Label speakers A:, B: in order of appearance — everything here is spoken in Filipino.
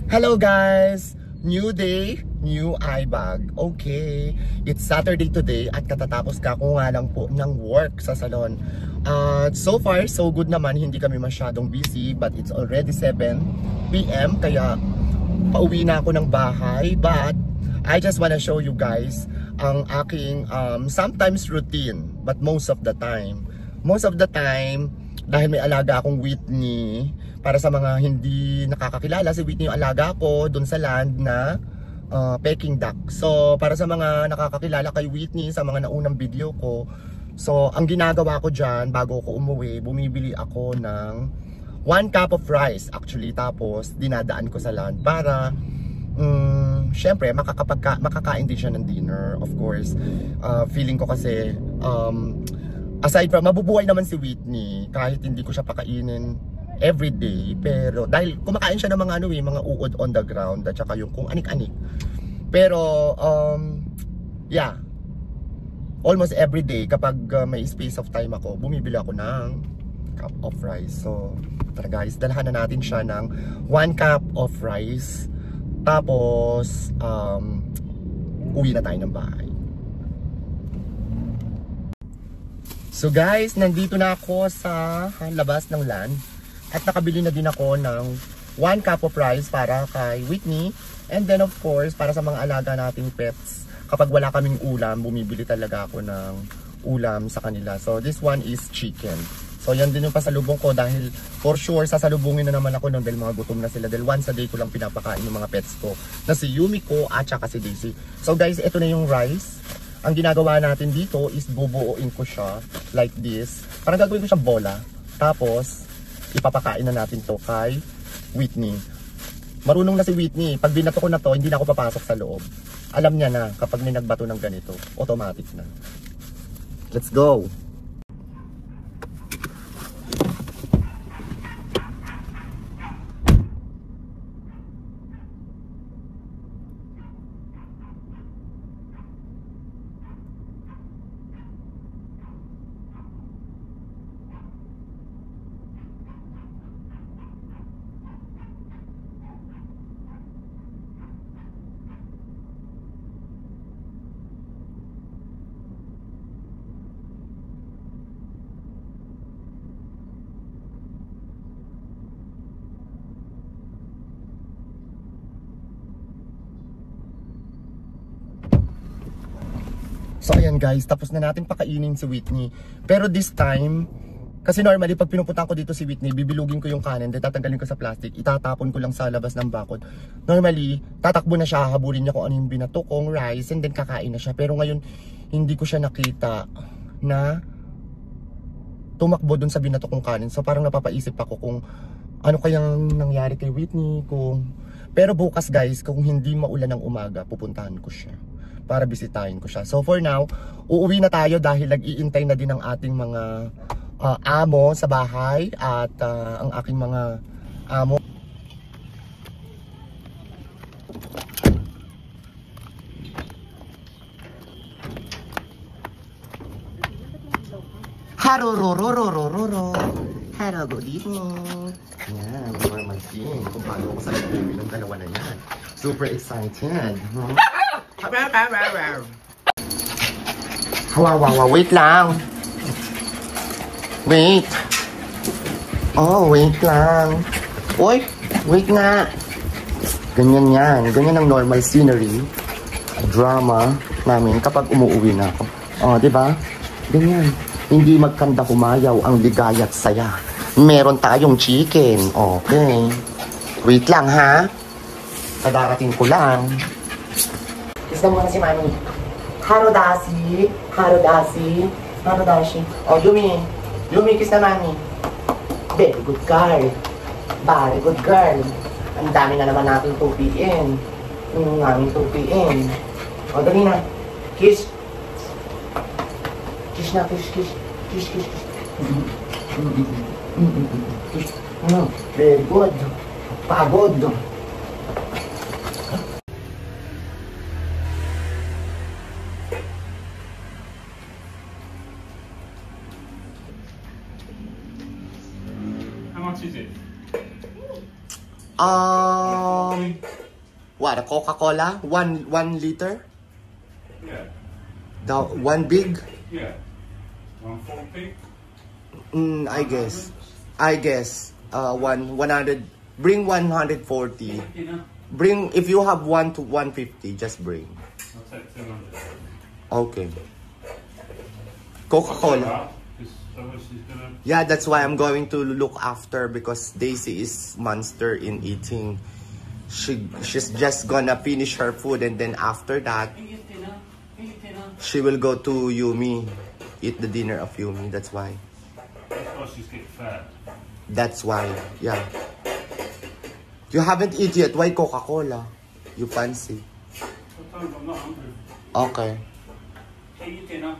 A: Hello guys! New day, new eye bag. Okay, it's Saturday today at katatapos ka ko nga lang po ng work sa salon. So far, so good naman. Hindi kami masyadong busy but it's already 7 PM kaya pauwi na ako ng bahay. But I just wanna show you guys ang aking sometimes routine but most of the time dahil may alaga akong Whitney. Para sa mga hindi nakakakilala, si Whitney yung alaga ko dun sa land na Peking duck. So para sa mga nakakakilala kay Whitney sa mga naunang video ko, so ang ginagawa ko dyan bago ko umuwi, bumibili ako ng 1 cup of rice actually, tapos dinadaan ko sa land para syempre makakain din siya ng dinner. Of course, feeling ko kasi aside from mabubuhay naman si Whitney kahit hindi ko siya pakainin everyday, pero dahil kumakain siya ng mga mga uod on the ground at saka yung kung anik-anik. Pero yeah, almost everyday kapag may space of time ako, bumibili ako ng cup of rice. So tara guys, dalhan na natin siya ng 1 cup of rice, tapos uwi na tayo ng bahay. So guys, nandito na ako sa labas ng land at nakabili na din ako ng 1 cup of rice para kay Whitney. And then of course, para sa mga alaga nating pets, kapag wala kaming ulam, bumibili talaga ako ng ulam sa kanila. So this one is chicken. So yan din yung pasalubong ko dahil for sure sasalubungin na naman ako nun dahil mga gutom na sila. Dahil once a day ko lang pinapakain yung mga pets ko na si Yumiko at saka si Daisy. So guys, ito na yung rice. Ang ginagawa natin dito is bubuuin ko siya like this. Parang gagawin ko siyang bola. Tapos ipapakain na natin to kay Whitney. Marunong na si Whitney. Pag binato ko na to, hindi na ako papasok sa loob. Alam niya na kapag may nagbato ng ganito, automatic na. Let's go! So ayan guys, tapos na natin pakainin si Whitney. Pero this time, kasi normally pag pinupuntahan ko dito si Whitney, bibilugin ko yung kanin, then tatanggalin ko sa plastic, itatapon ko lang sa labas ng bakod. Normally, tatakbo na siya, habulin niya kung ano yung binato kong rice, and then kakain na siya. Pero ngayon, hindi ko siya nakita na tumakbo dun sa binato kong kanin. So parang napapaisip ako kung ano kayang nangyari kay Whitney. Pero bukas guys, kung hindi maulan ng umaga, pupuntahan ko siya para bisitahin ko siya. So for now, uuwi na tayo dahil nag-iintay na din ang ating mga amo sa bahay at ang aking mga amo. Hello, good evening. Yan, normal team. Kung paano ako sa loob ng dalawa na yan. Super excited. Wait lang. Wait. Oh, wait lang. Uy, wait nga. Ganyan yan. Ganyan ang normal scenery, drama namin kapag umuwi na ako. Oh, diba? Ganyan. Hindi magkanda humayaw ang ligaya't saya. Meron tayong chicken. Okay. Wait lang ha. Kadarating ko lang. Kiss na muna si Mami. Harodashi. Harodashi. Harodashi. Oh, Yumi. Yumi, kiss na Mami. Very good girl. Very good girl. Ang dami na naman natin tupiin. Yung namin tupiin. O, dali na. Kiss. Kiss na, kiss, kiss. Kiss, kiss, kiss. Kiss. Very good. Pagod.
B: How much is it?
A: What, a Coca-Cola? One liter?
B: Yeah.
A: The one big?
B: Yeah. 140.
A: I guess. 100. Bring 140. Bring, if you have 1 to 150, just bring.
B: I'll take 200.
A: Okay. Coca-Cola.
B: Gonna...
A: Yeah, that's why I'm going to look after, because Daisy is monster in eating. She's just gonna finish her food, and then after that, she will go to Yumi, eat the dinner of Yumi. That's why.
B: That's why she's getting fat.
A: That's why, yeah. You haven't eaten yet. Why Coca-Cola? You fancy?
B: Sometimes I'm not hungry.
A: Okay.
B: Eat your dinner.